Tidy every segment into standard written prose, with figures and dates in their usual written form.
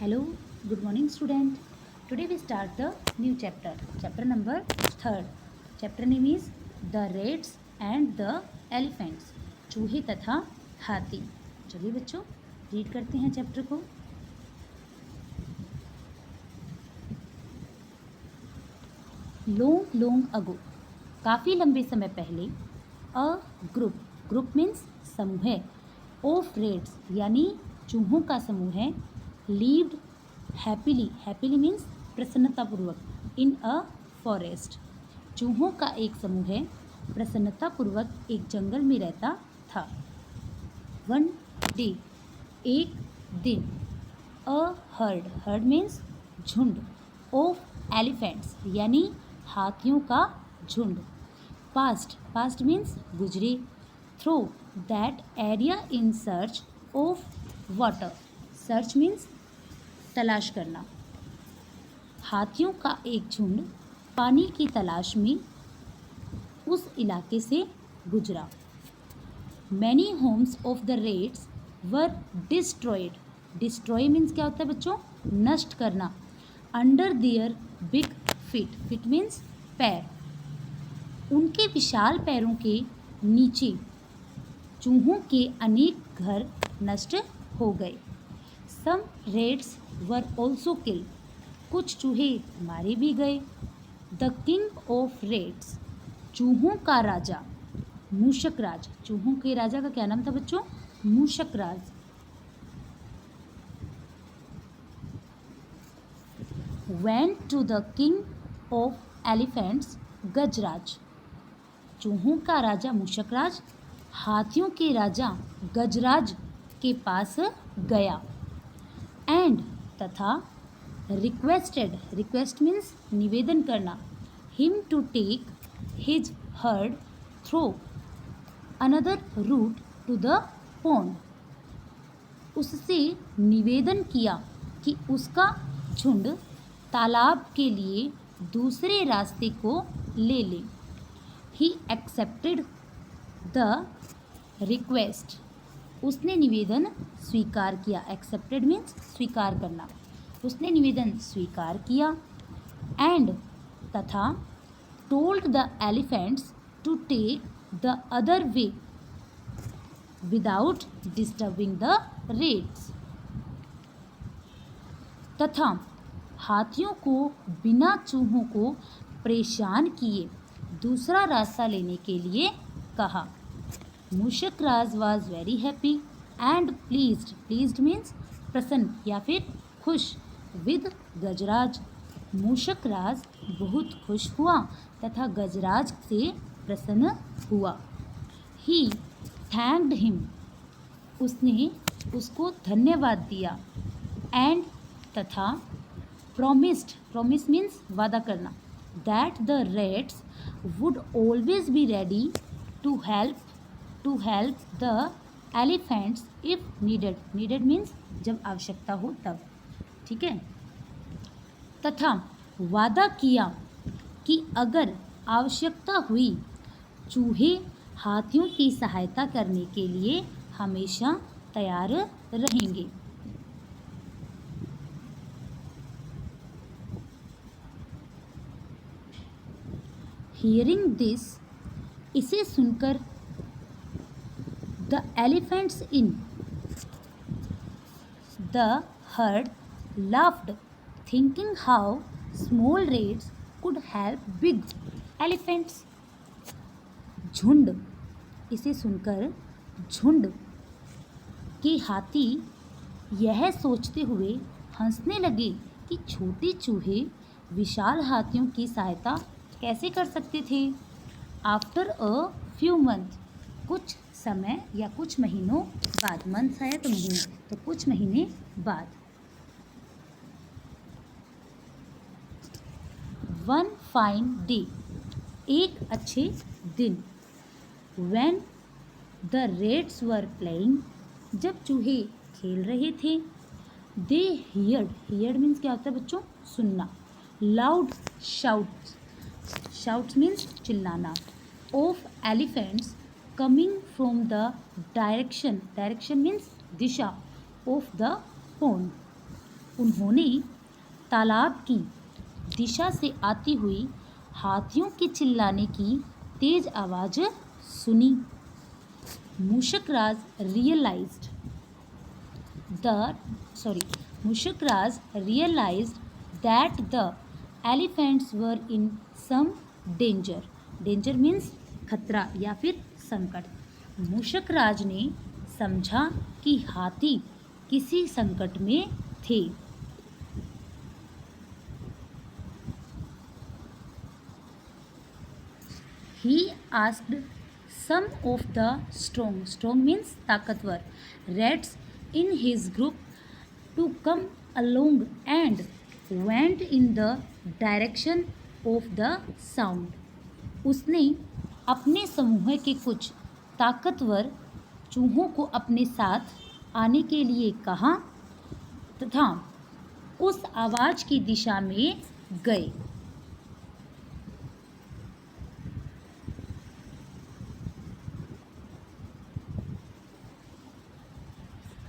Hello, good morning student. Today we start the new chapter. Chapter number 3rd. Chapter name is The Rats and the Elephants. चूहे तथा हाथी. चलिए बच्चों read करते हैं chapter को. Long ago, काफ़ी लंबे समय पहले, a group means समूह, of rats यानी चूहों का समूह है, lived happily means प्रसन्नतापूर्वक, in a forest. चूहों का एक समूह है प्रसन्नतापूर्वक एक जंगल में रहता था. One day, एक दिन, a herd means झुंड, of elephants यानी हाथियों का झुंड, past means गुजरे, through that area in search of water. search means तलाश करना. हाथियों का एक झुंड पानी की तलाश में उस इलाके से गुजरा. Many homes of the rats were destroyed. Destroy means क्या होता है बच्चों? नष्ट करना. Under their big feet means पैर. उनके विशाल पैरों के नीचे चूहों के अनेक घर नष्ट हो गए. Some rats were also killed. कुछ चूहे मारे भी गए. The king of rats, चूहों का राजा, मूषक राज. चूहों के राजा का क्या नाम था बच्चों? मूषक राज. Went to the king of elephants, गजराज. चूहों का राजा मूषक राज हाथियों के राजा गजराज के पास गया. एंड तथा रिक्वेस्ट मीन्स निवेदन करना, him to take his herd through another route to the pond. उससे निवेदन किया कि उसका झुंड तालाब के लिए दूसरे रास्ते को ले ले. He accepted the request. उसने निवेदन स्वीकार किया. एक्सेप्टेड मीन्स स्वीकार करना. उसने निवेदन स्वीकार किया. एंड तथा told the elephants to take the other way without disturbing the rats. तथा हाथियों को बिना चूहों को परेशान किए दूसरा रास्ता लेने के लिए कहा. Mushak Raj was very happy and pleased means प्रसन्न या फिर खुश, विद गजराज. मूषक राज बहुत खुश हुआ तथा गजराज से प्रसन्न हुआ. ही थैंक्ड हिम, उसने उसको धन्यवाद दिया. एंड तथा प्रॉमिस मीन्स वादा करना, that the rats would always be ready to help the elephants if needed means जब आवश्यकता हो तब. ठीक है. तथा वादा किया कि अगर आवश्यकता हुई चूहे हाथियों की सहायता करने के लिए हमेशा तैयार रहेंगे. हियरिंग दिस, इसे सुनकर, the elephants in the heard laughed, thinking how small rats could help big elephants. झुंड, इसे सुनकर झुंड के हाथी यह सोचते हुए हंसने लगे कि छोटे चूहे विशाल हाथियों की सहायता कैसे कर सकते थे. आफ्टर अ फ्यू मंथ, कुछ समय या कुछ महीनों बाद. मंथ आया तो महीने, तो कुछ महीने बाद. वन फाइन डे, एक अच्छे दिन. When the rates were playing, जब चूहे खेल रहे थे. दे हियर्ड मीन्स क्या होता है बच्चों? सुनना. लाउड शाउट्स मीन्स चिल्लाना. Of elephants coming from the direction means Disha, of the pond. उन्होंने तालाब की दिशा से आती हुई हाथियों के चिल्लाने की तेज आवाज़ सुनी। मुशकराज realized that the elephants were in some danger. Danger means खतरा या फिर संकट। मूषकराज ने समझा कि हाथी किसी संकट में थे। He asked some of the strong means ताकतवर rats in his group to come along and went in the direction of the sound. उसने अपने समूह के कुछ ताकतवर चूहों को अपने साथ आने के लिए कहा तथा उस आवाज़ की दिशा में गए।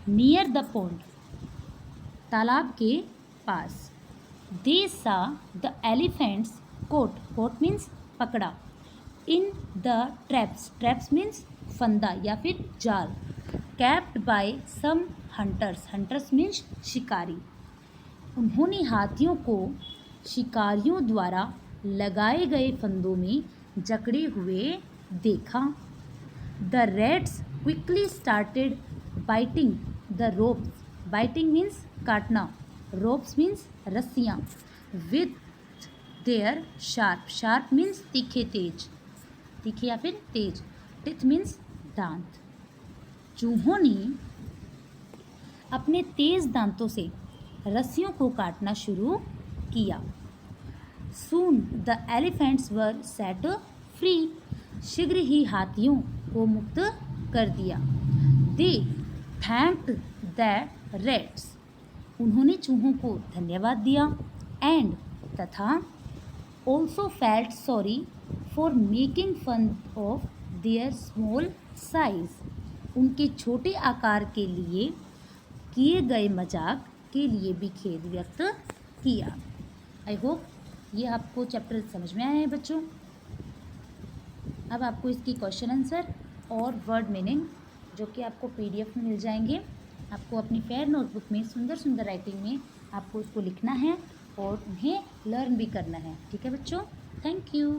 नियर द पॉन्ड तालाब के पास। दे सा द एलिफेंट्स कोट मीन्स पकड़ा। इन द ट्रैप्स मीन्स फंदा या फिर जाल। कैप्ड बाय सम हंटर्स मीन्स शिकारी। उन्होंने हाथियों को शिकारियों द्वारा लगाए गए फंदों में जकड़े हुए देखा। The rats quickly started biting the ropes. Biting means काटना, रोप्स मीन्स रस्सियाँ। विद देयर शार्प मीन्स तीखे या फिर तेज। टिथ मीन्स दांत। चूहों ने अपने तेज दांतों से रस्सियों को काटना शुरू किया। Soon the elephants were set free. शीघ्र ही हाथियों को मुक्त कर दिया। They thanked the rats. उन्होंने चूहों को धन्यवाद दिया। एंड तथा also felt sorry for making fun of their small size. उनके छोटे आकार के लिए किए गए मजाक के लिए भी खेद व्यक्त किया। आई होप ये आपको चैप्टर समझ में आया है बच्चों। अब आपको इसकी क्वेश्चन आंसर और वर्ड मीनिंग जो कि आपको PDF में मिल जाएंगे। आपको अपनी फेयर नोटबुक में सुंदर राइटिंग में आपको उसको लिखना है और उन्हें लर्न भी करना है। ठीक है बच्चों, थैंक यू।